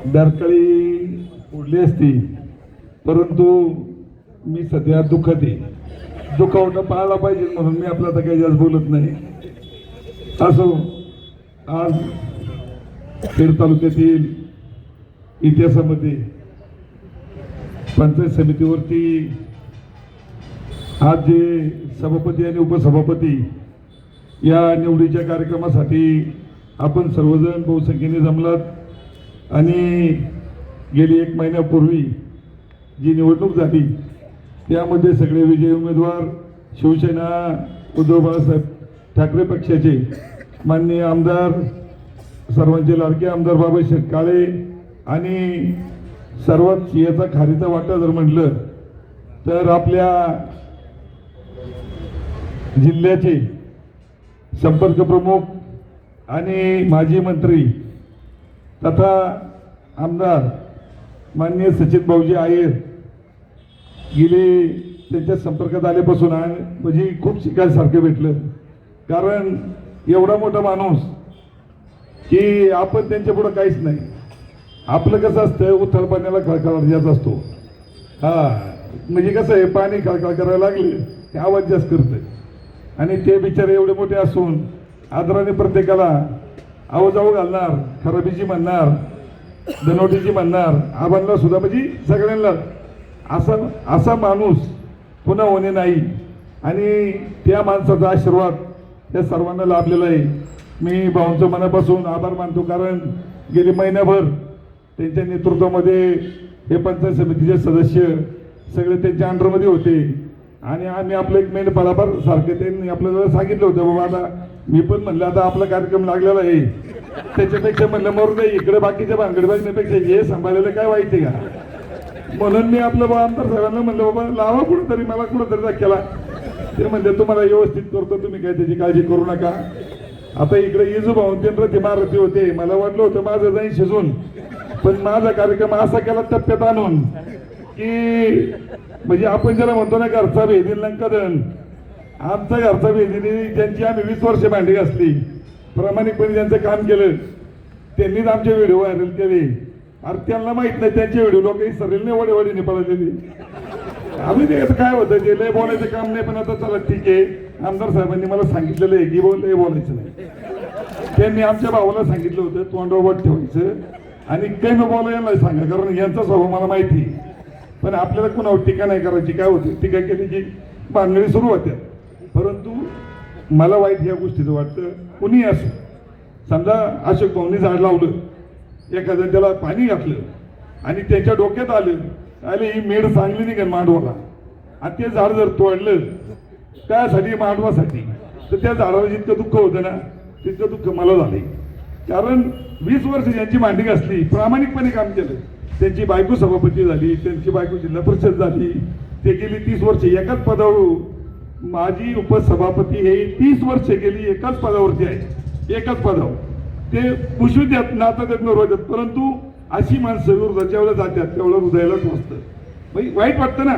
डरकळी उडली असती, परंतु मी सध्या दुःखात आहे. दुखावटं पाहायला पाहिजे म्हणून मी आपला तर काही जास्त बोलत नाही. असो, आज खेड तालुक्यातील इतिहासामध्ये पंचायत समितीवरती आज जे सभापती आणि उपसभापती या निवडीच्या कार्यक्रमासाठी आपण सर्वजण बहुसंख्येने जमलात आणि गेली 1 महिन्यापूर्वी जी निवडणूक झाली त्यामध्ये सगळे विजयी उमेदवार शिवसेना उद्धव बाळासाहेब ठाकरे पक्षाचे माननीय आमदार, सर्वांचे लाडके आमदार बाबासाहेब काळे आणि सर्वात सिंहाचा खारीचा वाटा जर म्हटलं तर आपल्या जिल्ह्याचे संपर्क प्रमुख आणि माजी मंत्री तथा आमदार माननीय सचिन भाऊजी आयर गेले त्यांच्या संपर्कात आल्यापासून म्हणजे खूप शिकायसारखं भेटलं. कारण एवढा मोठा माणूस की आपण त्यांच्या पुढं काहीच नाही. आपलं कसं असतं, उथळ पाण्याला खळखळ जात असतो. म्हणजे कसं आहे, पाणी खळखळ करायला लागले ते आवाज जास्त करतं आणि ते बिचारे एवढे मोठे असून आदराने प्रत्येकाला आवाजाऊ घालणार, खराबीची म्हणणार, धनवटीची म्हणणार, आबांना सुद्धा, म्हणजे सगळ्यांना असा माणूस पुन्हा होणे नाही. आणि त्या माणसाचा आशीर्वाद त्या सर्वांना लाभलेला आहे. मी भाऊंचं मनापासून आभार मानतो. कारण गेली महिनाभर त्यांच्या नेतृत्वामध्ये हे पंचायत समितीचे सदस्य सगळे त्यांच्या अंडरमध्ये होते आणि आम्ही आपलं एक मेन पळाभार सारखं त्यांनी आपल्याला सांगितलं होतं, बाबा आता मी पण म्हणलं आता आपला कार्यक्रम लागलेला आहे, त्याच्यापेक्षा म्हणलं मरू नाही, इकडे बाकीच्या भानगडी बघण्यापेक्षा हे सांभाळलेलं काय वाईट आहे का. म्हणून मी आपलं आमदार साहेबांना म्हणलं, बाबा लावा कुठंतरी, मला कुठंतरी दाखला. ते म्हणले तुम्हाला व्यवस्थित करतो, तुम्ही काय त्याची काळजी करू नका. आता इकडे इजू भाऊन ते मारुती होते, मला वाटलं होतं माझं जाईन शिजून, पण माझा कार्यक्रम असा केला टप्प्यात आणून की म्हणजे आपण ज्याला म्हणतो ना घरचा भेदीन लंकादन, आमचा घरचा भेदीने ज्यांची आम्ही 20 वर्ष भांडी घासली, प्रामाणिकपणे ज्यांचं काम केलं त्यांनीच आमचे व्हिडिओ व्हायरल केले. अरे त्यांना माहित नाही त्यांचे व्हिडिओ लोक सरळ नाही वडे पळालेली. आम्ही ते काय होतं, जे लय बोलायचं काम नाही, पण आता चला ठीक आहे, आमदार साहेबांनी मला सांगितलेलं आहे की लय बोलायचं नाही. त्यांनी आमच्या भावाला सांगितलं होतं तोंडावर ठेवायचं आणि काही न बोलायला सांगा, कारण यांचा स्वभाव मला माहिती. पण आपल्याला कुणावर टीका नाही करायची. काय होते, टीका केली की भांडणी सुरू होत्या. परंतु मला वाईट ह्या गोष्टीचं वाटतं, कुणी असो, समजा अशोक भाऊंनी झाड लावलं, एखाद्या त्याला पाणी घातलं आणि त्याच्या डोक्यात आले ही मेढ चांगली नाही का मांडवाला, आणि ते झाड जर तोडलं त्यासाठी मांडवासाठी, तर त्या झाडाला जितकं दुःख होतं ना तितकं दुःख मला झाले. कारण 20 वर्ष ज्यांची मांडी घासली, प्रामाणिकपणे काम केलं, त्यांची बायको सभापती झाली, त्यांची बायको जिल्हा परिषद झाली, ते गेली 30 वर्ष एकाच पदावर. माझी उपसभापती हे 30 वर्ष गेली एकाच पदावरती आहे, एकाच पदावर. ते पुष्वी देत नाता देत नव्हतात, परंतु अशी माणसं विरोधात जेवढं जातात तेवढं हृदयाला टोचतं. म्हणजे वाईट वाटतं ना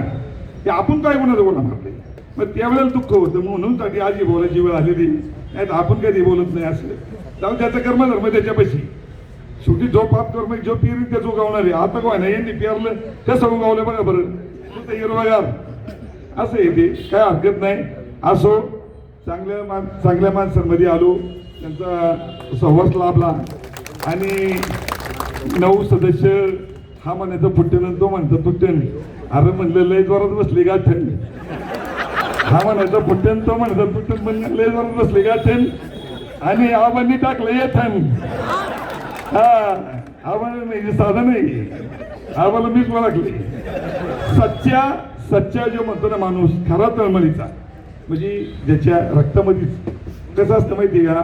की आपण काय कोणाचं बोला मारले, मग त्यावेळेला दुःख होतं. म्हणून साठी आज ही बोलायची वेळ आलेली नाही, आपण कधी बोलत नाही. असं जाऊन त्याचं कर्मधर्म त्याच्यापाशी, शेवटी जो पाप कर्म जो पिरी त्याच उगावणार आहे. आता काय नाही, यांनी पेरलं कसं उगावलं बघा बरं, नुसतं हिरवागार असं येते, काय हरकत नाही. असो, चांगल्या माणसांमध्ये आलो, त्यांचा सहवास लाभला आणि 9 सदस्य हा म्हणायचं फुट्टेन, तो म्हणतो तुट्टेन. अरे म्हणलं लय जोरात बसली गाठण, हा म्हणायचं फुट्टेन, तो म्हणतो तुट्टेन, म्हणलं लय जोरात बसली गाठण आणि आबांनी टाकलं येथन. आम्हाला नाही, साधं नाही, आम्हाला मीच ओळखले. सच्चा जो म्हणतो ना माणूस, खरा तळमळीचा, म्हणजे ज्याच्या रक्तामध्येच कसं असतं माहिती का.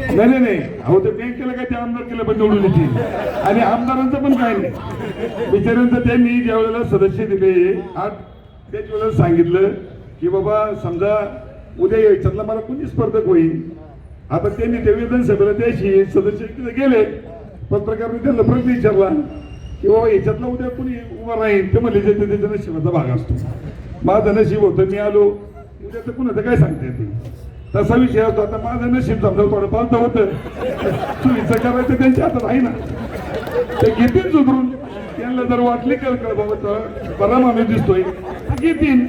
नाही अहो, ते बँकेला काय ते आमदार केलं पण निवडून येते, आणि आमदारांचं पण काय नाही बिचाऱ्यांचं. त्यांनी ज्या वेळेला सदस्य दिले त्याच वेळेला सांगितलं की बाबा समजा उद्या याच्यातला मला कोणी स्पर्धक होईल. आता त्यांनी ते विधानसभेला त्याशी सदस्य गेले, पत्रकारांनी त्यांना प्रश्न विचारला की बाबा याच्यातला उद्या कोणी उभा राहील, ते म्हणले त्याच्या नशिबाचा भाग असतो. माझं नशीब होतं, मी आलो, उद्या तर कुणाचं काय सांगता येते. तसा विषय असतो. आता माझं नशीब समजा थोडं पालतं होतं, चुकीचं करायचं त्यांच्या हातात आहे ना, ते घेतील सुधरून. त्यांना जर वाटली कर बाबा बरा माणूस दिसतोय घेतील,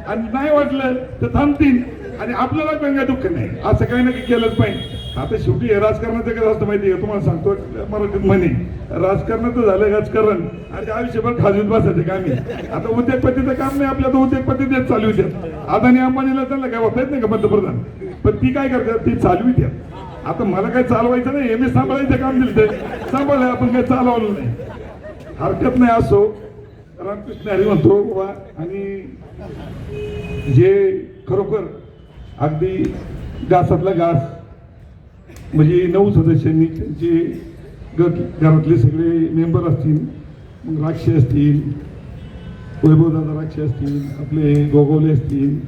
आणि नाही वाटलं तर थांबतील. आणि आपल्याला पण काही दुःख नाही, असं काही नाही केलंच पाहिजे. आता शेवटी हे राजकारणाचं काय असतं माहिती आहे, तुम्हाला सांगतो मराठीत म्हणे, राजकारणाचं झालं राजकारण आणि आयुष्यभर खाजून बसायचं कामी. आता उद्योगपतीचं काम नाही आपल्या, तर उद्योगपती तेच चालू होत्यात. अदानी अंबानीला त्यांना काय होता येत नाही का पंतप्रधान, पण ती काय करतात, ती चालवित्यात. आता मला काय चालवायचं नाही, हे मी सांभाळायचं काम दिलं ते सांभाळलं, आपण काय चालवलं नाही, हरकत नाही. असो, रामकृष्ण हरी म्हणतो बाबा. आणि जे खरोखर अगदी घासातला घास म्हणजे 9 सदस्यांनी त्यांचे घरातले सगळे मेंबर असतील, मग राक्षे असतील, वैभवदादा राक्षे असतील, आपले गोगवले असतील,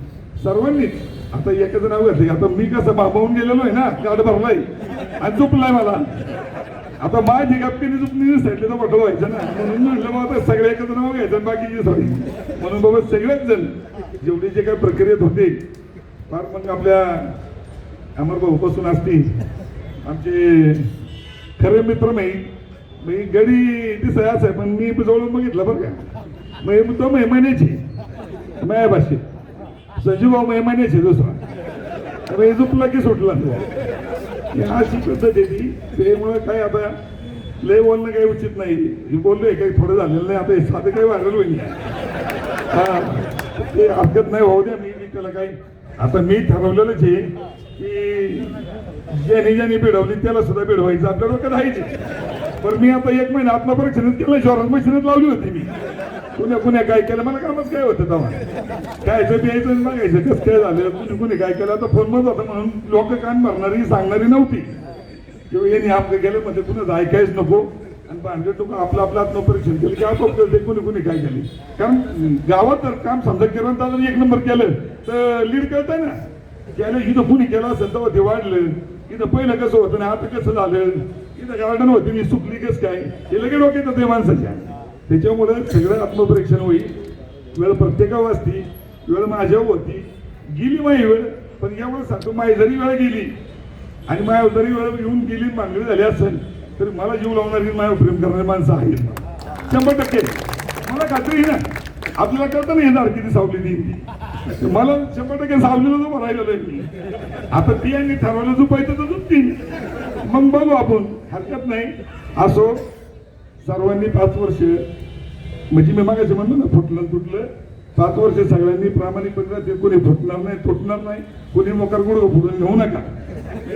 सर्वांनीच आता एकाचं नाव घातले. आता मी कसं बाबावून गेलेलो आहे ना, कार्ड भरलाय आणि चुकलाय मला. आता माझी गप्पीने चुकणी साईडला तर मोठं व्हायचं ना, म्हणून म्हणलं मग आता सगळे एकाचं नाव घ्यायचं बाकीची सॉरी. म्हणून बाबा सगळेच जण जेवढे जे काही प्रक्रियेत होते फार, मग आपल्या अमरभाऊ पासून असतील, आमचे खरे मित्र नाही गडी दिसाय असं आहे, पण मी जवळून बघितलं बरं का, मग तो मेहमान्याची माया भाषेत, संजू भाऊ मेहमान्याचे दुसरा झुकला की सुटला. अशी पद्धत आहे ती. त्यामुळे काय आता लय बोलणं काही उचित नाही, बोललोय काही थोडं झालेलं नाही. आता हे साधं काही व्हायरल होईल हा, ते हरकत नाही होऊ द्या. मी त्याला काही आता मी ठरवलेलंच आहे की ज्याने भिडवली त्याला सुद्धा भिडवायचं, आपल्या डोक्यात राहायचे. पण मी आता 1 महिना आत्मपरीक्षेत केलं, शहरात मशीनच लावली होती मी. कुण्या काय केलं, मला कामच काय होतं तेव्हा, कायचं प्यायचं बघायचं कसं काय झालं, कुणी काय केलं. आता फोन मध्ये होता म्हणून लोक कान भरणारी सांगणारी नव्हती, किंवा यांनी आमचं गेलं म्हणजे कुणाचं ऐकायच नको. आणि भांडे लोक आपलं आत्मपरीक्षण केलं की आपोआप कुणी काय केले. कारण गावात जर काम समजा किरण दादा 1 नंबर केलं तर लीड कळतंय ना, केलं इथं कुणी केलं असेल तेव्हा ते वाढलं. इथं पहिलं कसं होतं ना, आता कसं झालं, इथं गार्डन होती मी चुकली कसं काय, हे लगेच डोक्यात होते माणसाच्या. त्याच्यामुळे सगळं आत्मपरीक्षण होईल. वेळ प्रत्येकावर असती, वेळ माझ्यावर होती, गेली माझी वेळ. पण यावेळेस सांगतो, माझी जरी वेळ गेली आणि माझ्या जरी वेळ येऊन गेली मागणी झाली असेल तरी मला जीव लावणारी माझ्यावर प्रेम करणारी माणसं आहेत 100%. मला खात्री ना, आपल्याला कळतं नाही येणार किती सावली देईन ती, मला 100% सावलीला जो राहिलेलो आहे मी. आता ती यांनी ठरवलं झुपायचं तर झुपतील, मग बघू आपण, हरकत नाही. असो, सर्वांनी 5 वर्ष म्हणजे मी मागायचे म्हणलं ना, फुटलं तुटलं 5 वर्ष सगळ्यांनी प्रामाणिकपणे राहते. कोणी फुटणार नाही, तुटणार नाही, कोणी मोकार गुडघं फुटून घेऊ नका.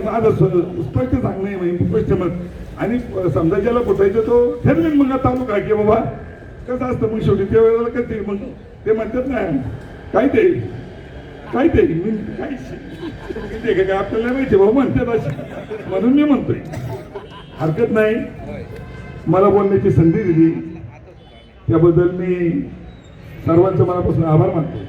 माझं स्पष्ट सांगणं आहे, स्पष्ट मत. आणि समजा ज्याला फुटायचं तो ठरवेल मग तालुका की बाबा कसं असतं. मग शेवटी त्या वेळेला कधी मग ते म्हणतात ना, काय ते मी काय आपल्याला माहिती भाऊ म्हणतात अशी, म्हणून मी म्हणतोय हरकत नाही. मला बोलण्याची संधी दिली त्याबद्दल मी सर्वांचं मनापासून आभार मानतो.